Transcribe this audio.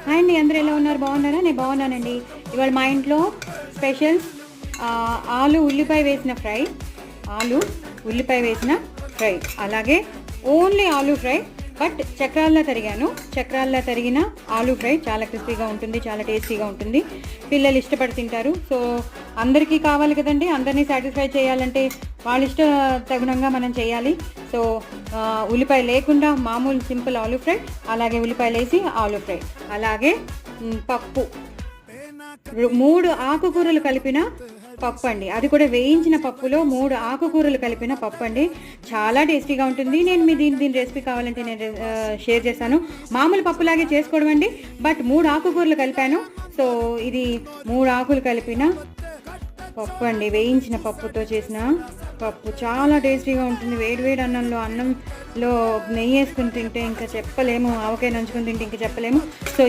Hi అండి, అందరూ ఎలా ఉన్నారు? బాగున్నారా? నేను బాగున్నానండి. ఇవాళ మా ఇంట్లో స్పెషల్ ఆలు ఉల్లిపాయ వేసిన ఫ్రై, ఆలు ఉల్లిపాయ వేసిన ఫ్రై, అలాగే ఓన్లీ ఆలు ఫ్రై, బట్ చక్రాల్లో తరిగిన ఆలు ఫ్రై చాలా క్రిస్పీగా ఉంటుంది, చాలా టేస్టీగా ఉంటుంది. పిల్లలు ఇష్టపడి తింటారు. సో అందరికీ కావాలి కదండి, అందరినీ సాటిస్ఫై చేయాలంటే వాళ్ళ ఇష్ట తగునంగా మనం చేయాలి. సో ఉల్లిపాయ లేకుండా మామూలు సింపుల్ ఆలు ఫ్రై, అలాగే ఉల్లిపాయలు వేసి ఆలు ఫ్రై, అలాగే పప్పు, 3 ఆకుకూరలు కలిపిన పప్పు అండి. అది కూడా వేయించిన పప్పులో 3 ఆకుకూరలు కలిపిన పప్పు అండి. చాలా టేస్టీగా ఉంటుంది. నేను దీని రెసిపీ కావాలంటే నేను షేర్ చేస్తాను. మామూలు పప్పులాగే చేసుకోవడం అండి, బట్ 3 ఆకుకూరలు కలిపాను. సో ఇది 3 ఆకులు కలిపిన పప్పు అండి, వేయించిన పప్పుతో చేసిన పప్పు. చాలా టేస్టీగా ఉంటుంది. వేడి అన్నంలో నెయ్యి వేసుకుని తింటే ఇంకా చెప్పలేము, ఆవకాయ నంచుకుని తింటే ఇంకా చెప్పలేము. సో